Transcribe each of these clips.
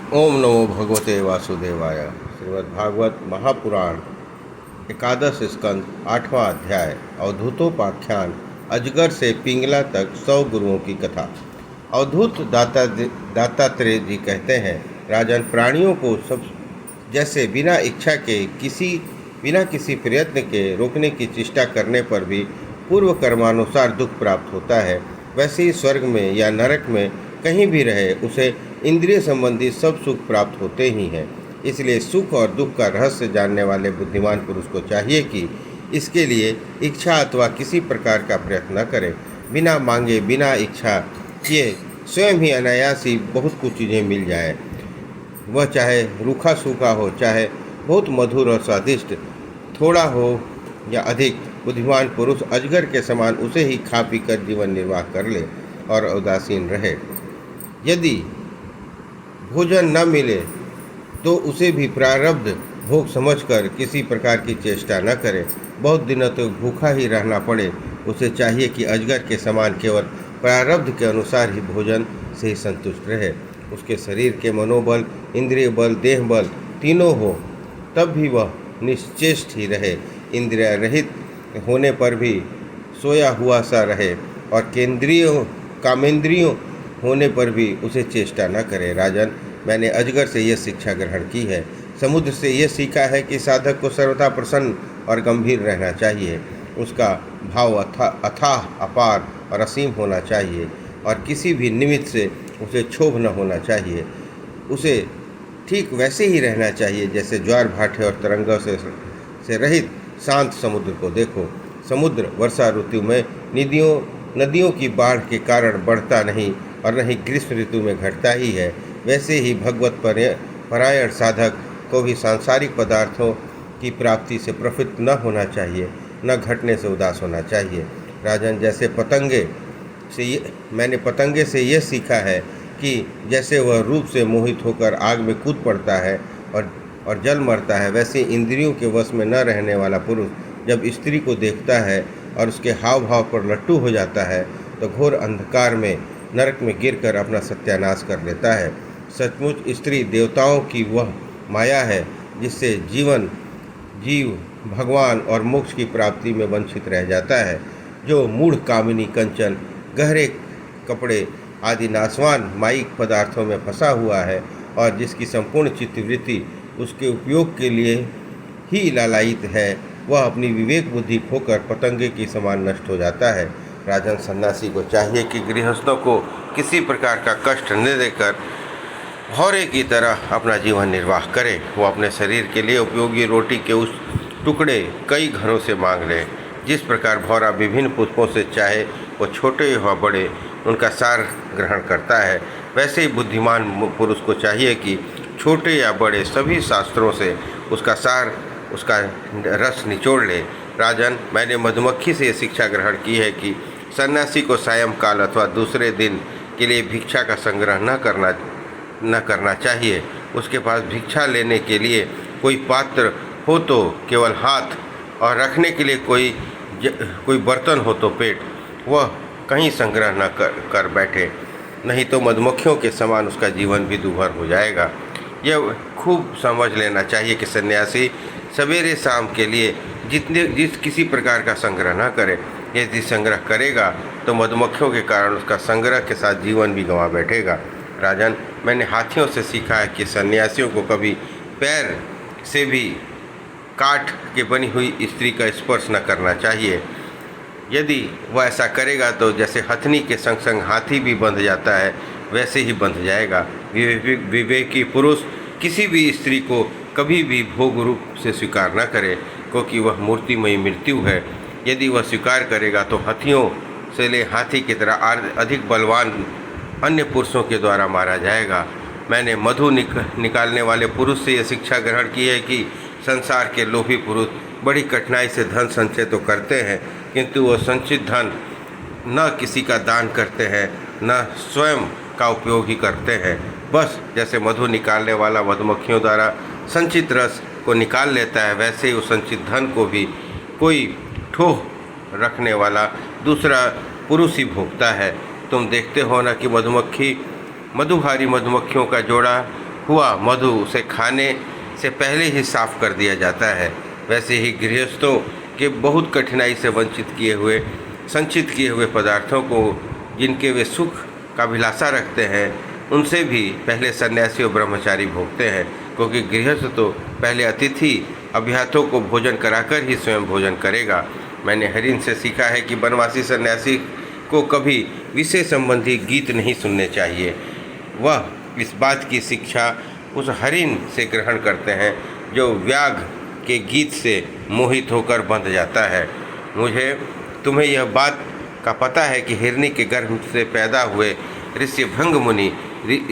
ओम नमो भगवते वासुदेवाय। श्रीमद्भागवत महापुराण एकादश स्कंद 8वां अध्याय अवधूतोपाख्यान। अजगर से पिंगला तक 100 गुरुओं की कथा। अवधूत दातात्रेय जी कहते हैं, राजन, प्राणियों को सब जैसे बिना इच्छा के बिना किसी प्रयत्न के रोकने की चेष्टा करने पर भी पूर्व कर्मानुसार दुख प्राप्त होता है, वैसे ही स्वर्ग में या नरक में कहीं भी रहे उसे इंद्रिय संबंधी सब सुख प्राप्त होते ही हैं। इसलिए सुख और दुख का रहस्य जानने वाले बुद्धिमान पुरुष को चाहिए कि इसके लिए इच्छा अथवा किसी प्रकार का प्रयत्न न करे। बिना मांगे बिना इच्छा किए स्वयं ही अनायास ही बहुत कुछ चीज़ें मिल जाए, वह चाहे रूखा सूखा हो, चाहे बहुत मधुर और स्वादिष्ट, थोड़ा हो या अधिक। बुद्धिमान पुरुष अजगर के समान उसे ही खा पी कर जीवन निर्वाह कर ले और उदासीन रहे। यदि भोजन न मिले तो उसे भी प्रारब्ध भोग समझकर किसी प्रकार की चेष्टा न करे। बहुत दिनों तक तो भूखा ही रहना पड़े, उसे चाहिए कि अजगर के समान केवल प्रारब्ध के अनुसार ही भोजन से ही संतुष्ट रहे। उसके शरीर के मनोबल, इंद्रिय बल, देह बल तीनों हो तब भी वह निश्चेष्ट ही रहे। इंद्रिय रहित होने पर भी सोया हुआ सा रहे और कामेंद्रियों होने पर भी उसे चेष्टा न करे। राजन, मैंने अजगर से यह शिक्षा ग्रहण की है। समुद्र से यह सीखा है कि साधक को सर्वथा प्रसन्न और गंभीर रहना चाहिए। उसका भाव अथाह, अपार और असीम होना चाहिए और किसी भी निमित्त से उसे क्षोभ न होना चाहिए। उसे ठीक वैसे ही रहना चाहिए जैसे ज्वार भाटे और तरंगों से रहित शांत समुद्र को देखो। समुद्र वर्षा ऋतु में नदियों की बाढ़ के कारण बढ़ता नहीं और न ही ग्रीष्म ऋतु में घटता ही है। वैसे ही भगवत परायण साधक को भी सांसारिक पदार्थों की प्राप्ति से प्रफुल्लित न होना चाहिए, न घटने से उदास होना चाहिए। राजन, जैसे मैंने पतंगे से यह सीखा है कि जैसे वह रूप से मोहित होकर आग में कूद पड़ता है और जल मरता है, वैसे इंद्रियों के वश में न रहने वाला पुरुष जब स्त्री को देखता है और उसके हाव भाव पर लट्टू हो जाता है तो घोर अंधकार में नरक में गिरकर अपना सत्यानाश कर लेता है। सचमुच स्त्री देवताओं की वह माया है जिससे जीव भगवान और मोक्ष की प्राप्ति में वंचित रह जाता है। जो मूढ़ कामिनी, कंचन, गहरे कपड़े आदि नाशवान मायिक पदार्थों में फंसा हुआ है और जिसकी संपूर्ण चित्तवृत्ति उसके उपयोग के लिए ही लालायित है, वह अपनी विवेक बुद्धि खोकर पतंगे की समान नष्ट हो जाता है। राजन, सन्यासी को चाहिए कि गृहस्थों को किसी प्रकार का कष्ट न देकर भौरे की तरह अपना जीवन निर्वाह करे। वो अपने शरीर के लिए उपयोगी रोटी के उस टुकड़े कई घरों से मांग ले। जिस प्रकार भौरा विभिन्न पुष्पों से, चाहे वो छोटे या बड़े, उनका सार ग्रहण करता है, वैसे ही बुद्धिमान पुरुष को चाहिए कि छोटे या बड़े सभी शास्त्रों से उसका सार, उसका रस निचोड़ ले। राजन, मैंने मधुमक्खी से यह शिक्षा ग्रहण की है कि सन्यासी को सायंकाल अथवा दूसरे दिन के लिए भिक्षा का संग्रह न करना चाहिए। उसके पास भिक्षा लेने के लिए कोई पात्र हो तो केवल हाथ, और रखने के लिए कोई बर्तन हो तो पेट। वह कहीं संग्रह न कर बैठे, नहीं तो मधुमक्खियों के समान उसका जीवन भी दुभर हो जाएगा। यह खूब समझ लेना चाहिए कि सन्यासी सवेरे शाम के लिए किसी प्रकार का संग्रह न करे। यदि संग्रह करेगा तो मधुमक्खियों के कारण उसका संग्रह के साथ जीवन भी गंवा बैठेगा। राजन, मैंने हाथियों से सीखा है कि सन्यासियों को कभी पैर से भी काठ के बनी हुई स्त्री का स्पर्श न करना चाहिए। यदि वह ऐसा करेगा तो जैसे हथनी के संग संग हाथी भी बंध जाता है, वैसे ही बंध जाएगा। विवेकी पुरुष किसी भी स्त्री को कभी भी भोग रूप से स्वीकार न करे, क्योंकि वह मूर्तिमयी मृत्यु है। यदि वह स्वीकार करेगा तो हाथियों से ले हाथी की तरह अधिक बलवान अन्य पुरुषों के द्वारा मारा जाएगा। मैंने मधु निकालने वाले पुरुष से यह शिक्षा ग्रहण की है कि संसार के लोभी पुरुष बड़ी कठिनाई से धन संचय तो करते हैं, किंतु वह संचित धन न किसी का दान करते हैं, न स्वयं का उपयोग ही करते हैं। बस जैसे मधु निकालने वाला मधुमक्खियों द्वारा संचित रस को निकाल लेता है, वैसे ही उस संचित धन को भी कोई ठोह रखने वाला दूसरा पुरुष ही भोगता है। तुम देखते हो ना कि मधुहारी मधुमक्खियों का जोड़ा हुआ मधु उसे खाने से पहले ही साफ कर दिया जाता है। वैसे ही गृहस्थों के बहुत कठिनाई से संचित किए हुए पदार्थों को जिनके वे सुख का अभिलाषा रखते हैं उनसे भी पहले सन्यासी और ब्रह्मचारी भोगते हैं, क्योंकि गृहस्थ तो पहले अतिथि अभ्यार्थों को भोजन कराकर ही स्वयं भोजन करेगा। मैंने हरिन से सीखा है कि वनवासी सन्यासी को कभी विषय संबंधी गीत नहीं सुनने चाहिए। वह इस बात की शिक्षा उस हरिन से ग्रहण करते हैं जो व्याघ्र के गीत से मोहित होकर बंध जाता है। तुम्हें यह बात का पता है कि हिरनी के गर्भ से पैदा हुए ऋष्यभृंग मुनि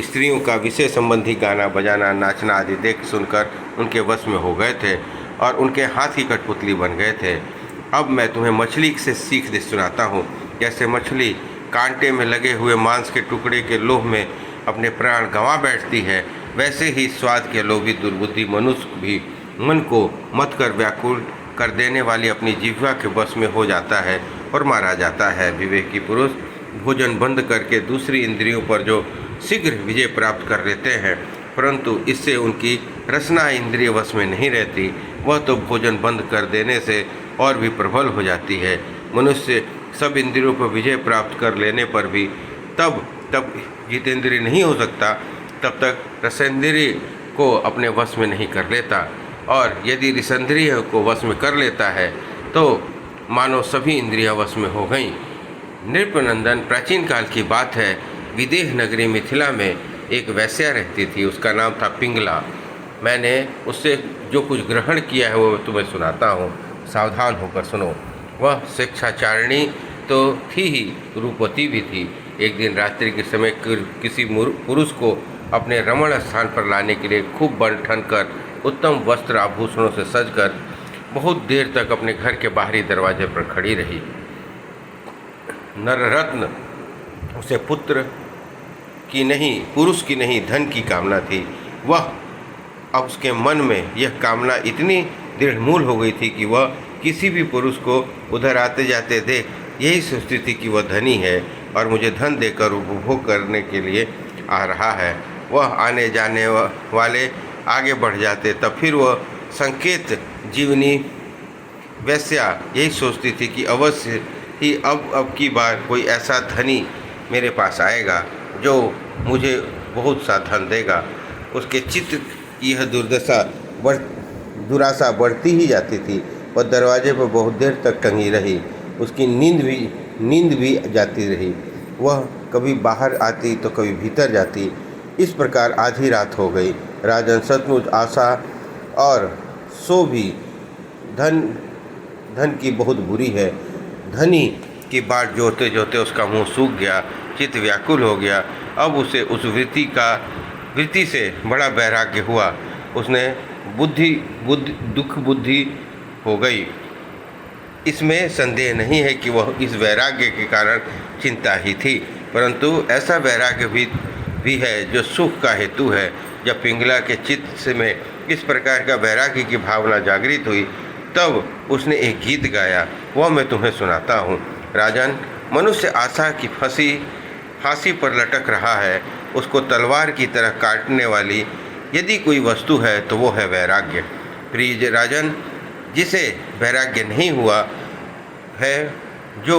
स्त्रियों का विषय संबंधी गाना बजाना नाचना आदि देख सुनकर उनके वश में हो गए थे और उनके हाथ की कठपुतली बन गए थे। अब मैं तुम्हें मछली से सीख सुनाता हूँ। जैसे मछली कांटे में लगे हुए मांस के टुकड़े के लोभ में अपने प्राण गंवा बैठती है, वैसे ही स्वाद के लोभी दुर्बुद्धि मनुष्य भी मन को मत कर व्याकुल कर देने वाली अपनी जिह्वा के वश में हो जाता है और मारा जाता है। विवेकी पुरुष भोजन बंद करके दूसरी इंद्रियों पर जो शीघ्र विजय प्राप्त कर लेते हैं, परंतु इससे उनकी रसना इंद्रिय वश में नहीं रहती, वह तो भोजन बंद कर देने से और भी प्रबल हो जाती है। मनुष्य सब इंद्रियों पर विजय प्राप्त कर लेने पर भी तब जितेंद्रिय नहीं हो सकता, तब तक रसेंद्रिय को अपने वश में नहीं कर लेता, और यदि रसेंद्रिय को वश में कर लेता है तो मानो सभी इंद्रियां वश में हो गईं। नृपनंदन, प्राचीन काल की बात है, विदेह नगरी मिथिला में एक वैश्या रहती थी, उसका नाम था पिंगला। मैंने उससे जो कुछ ग्रहण किया है वो तुम्हें सुनाता हूँ, सावधान होकर सुनो। वह शिक्षाचारिणी तो थी ही, रूपवती भी थी। एक दिन रात्रि के समय किसी पुरुष को अपने रमण स्थान पर लाने के लिए खूब बन ठन कर उत्तम वस्त्र आभूषणों से सजकर बहुत देर तक अपने घर के बाहरी दरवाजे पर खड़ी रही। नररत्न उसे पुत्र की नहीं, पुरुष की नहीं, धन की कामना थी। वह अब उसके मन में यह कामना इतनी दृढ़मूल हो गई थी कि वह किसी भी पुरुष को उधर आते जाते देख यही सोचती थी कि वह धनी है और मुझे धन देकर उपभोग करने के लिए आ रहा है। वह आने जाने वाले आगे बढ़ जाते, तब फिर वह संकेत जीवनी वैश्या यही सोचती थी कि अवश्य ही अब की बार कोई ऐसा धनी मेरे पास आएगा जो मुझे बहुत सा धन देगा। उसके चित्त की यह दुराशा बढ़ती ही जाती थी। वह दरवाजे पर बहुत देर तक टंगी रही, उसकी नींद भी जाती रही। वह कभी बाहर आती तो कभी भीतर जाती। इस प्रकार आधी रात हो गई। राजन, सचमुच आशा और सो भी धन की बहुत बुरी है। धनी की बाट जोते जोते उसका मुंह सूख गया, चित्त व्याकुल हो गया। अब उसे उस वृत्ति से बड़ा वैराग्य हुआ। उसने दुख बुद्धि हो गई। इसमें संदेह नहीं है कि वह इस वैराग्य के कारण चिंता ही थी, परंतु ऐसा वैराग्य भी है जो सुख का हेतु है। जब पिंगला के चित्त में इस प्रकार का वैराग्य की भावना जागृत हुई, तब उसने एक गीत गाया, वह मैं तुम्हें सुनाता हूँ। राजन, मनुष्य आशा की फांसी पर लटक रहा है। उसको तलवार की तरह काटने वाली यदि कोई वस्तु है तो वो है वैराग्य। प्रिय राजन, जिसे वैराग्य नहीं हुआ है, जो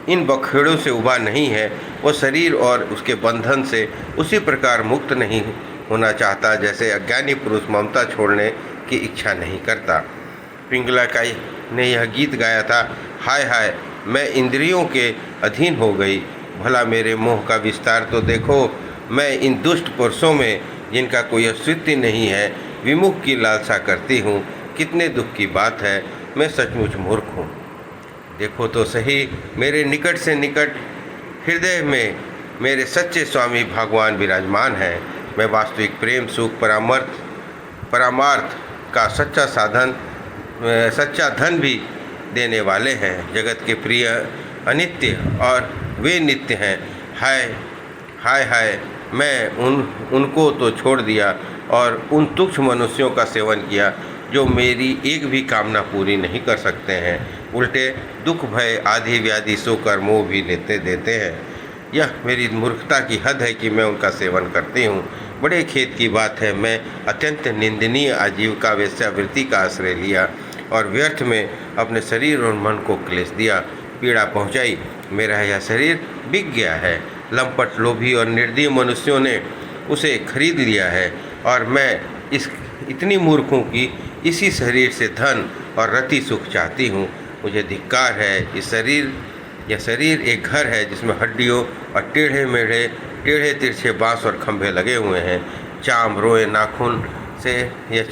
इन बखेड़ों से उबा नहीं है, वो शरीर और उसके बंधन से उसी प्रकार मुक्त नहीं होना चाहता जैसे अज्ञानी पुरुष ममता छोड़ने की इच्छा नहीं करता। पिंगला ने यह गीत गाया था, हाय हाय मैं इंद्रियों के अधीन हो गई, भला मेरे मोह का विस्तार तो देखो। मैं इन दुष्ट पुरुषों में जिनका कोई अस्तित्व नहीं है विमुख की लालसा करती हूँ। कितने दुख की बात है, मैं सचमुच मूर्ख हूँ। देखो तो सही, मेरे निकट से निकट हृदय में मेरे सच्चे स्वामी भगवान विराजमान हैं। मैं वास्तविक प्रेम सुख परमार्थ का सच्चा धन भी देने वाले हैं। जगत के प्रिय अनित्य और वे नित्य हैं। हाय हाय मैं उनको तो छोड़ दिया और उन तुच्छ मनुष्यों का सेवन किया जो मेरी एक भी कामना पूरी नहीं कर सकते हैं, उल्टे दुख भय आदि व्याधि सोकर मोह भी देते हैं। यह मेरी मूर्खता की हद है कि मैं उनका सेवन करती हूँ। बड़े खेद की बात है, मैं अत्यंत निंदनीय आजीविका वेश्यावृत्ति का आश्रय लिया और व्यर्थ में अपने शरीर और मन को क्लेश दिया, पीड़ा पहुंचाई। मेरा यह शरीर बिक गया है। लंपट, लोभी और निर्दयी मनुष्यों ने उसे खरीद लिया है और मैं इतनी मूर्ख हूँ कि इसी शरीर से धन और रति सुख चाहती हूँ। मुझे धिक्कार है। यह शरीर एक घर है जिसमें हड्डियों और टेढ़े तिरछे बांस और खंभे लगे हुए हैं। चाम, रोए, नाखून से यह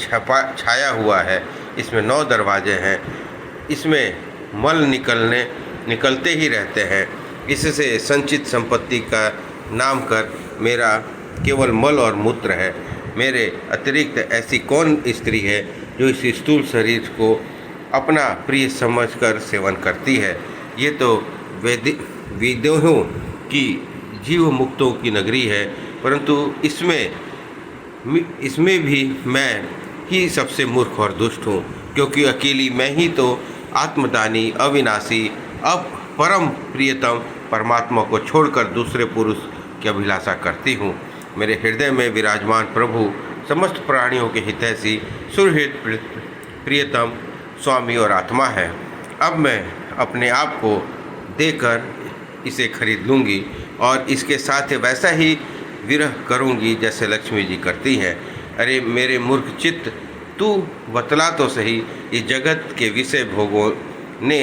छाया हुआ है। इसमें 9 दरवाजे हैं। इसमें मल निकलते ही रहते हैं। इससे संचित संपत्ति का नाम कर मेरा केवल मल और मूत्र है। मेरे अतिरिक्त ऐसी कौन स्त्री है जो इस स्थूल शरीर को अपना प्रिय समझकर सेवन करती है। ये तो विदेहों की जीव मुक्तों की नगरी है, परंतु इसमें भी मैं ही सबसे मूर्ख और दुष्ट हूँ, क्योंकि अकेली मैं ही तो आत्मदानी, अविनाशी, परम प्रियतम परमात्मा को छोड़कर दूसरे पुरुष की अभिलाषा करती हूँ। मेरे हृदय में विराजमान प्रभु समस्त प्राणियों के हितैषी, सुहृद, प्रियतम स्वामी और आत्मा है। अब मैं अपने आप को देकर इसे खरीद लूँगी और इसके साथ वैसा ही विरह करूँगी जैसे लक्ष्मी जी करती हैं। अरे मेरे मूर्ख चित्त, तू बतला तो सही, इस जगत के विषय भोगों ने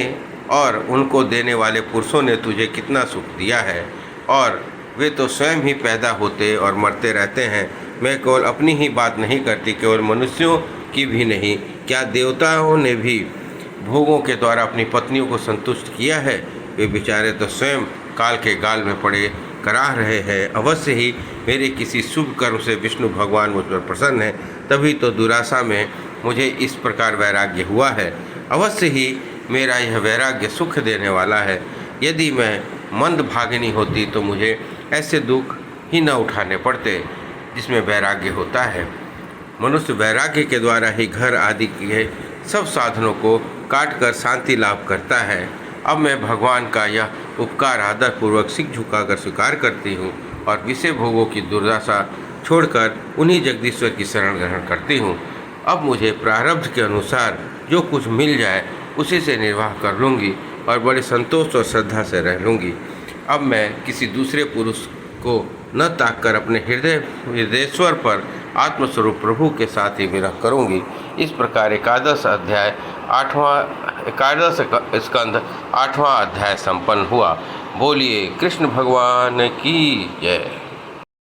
और उनको देने वाले पुरुषों ने तुझे कितना सुख दिया है, और वे तो स्वयं ही पैदा होते और मरते रहते हैं। मैं केवल अपनी ही बात नहीं करती, केवल मनुष्यों की भी नहीं, क्या देवताओं ने भी भोगों के द्वारा अपनी पत्नियों को संतुष्ट किया है? वे बेचारे तो स्वयं काल के गाल में पड़े कराह रहे हैं। अवश्य ही मेरे किसी शुभ कर्म से विष्णु भगवान मुझ पर प्रसन्न है, तभी तो दुराशा में मुझे इस प्रकार वैराग्य हुआ है। अवश्य ही मेरा यह वैराग्य सुख देने वाला है। यदि मैं मंद भागिनी होती तो मुझे ऐसे दुख ही न उठाने पड़ते जिसमें वैराग्य होता है। मनुष्य वैराग्य के द्वारा ही घर आदि के सब साधनों को काटकर शांति लाभ करता है। अब मैं भगवान का यह उपकार आदरपूर्वक सिर झुकाकर स्वीकार करती हूँ और विषय भोगों की दुर्दशा छोड़कर उन्हीं जगदीश्वर की शरण ग्रहण करती हूँ। अब मुझे प्रारब्ध के अनुसार जो कुछ मिल जाए उसी से निर्वाह कर लूँगी और बड़े संतोष और श्रद्धा से रह लूँगी। अब मैं किसी दूसरे पुरुष को न ताककर अपने हृदयेश्वर पर आत्मस्वरूप प्रभु के साथ ही विरह करूँगी। इस प्रकार एकादश स्कंध 8वां अध्याय संपन्न हुआ। बोलिए कृष्ण भगवान की जय।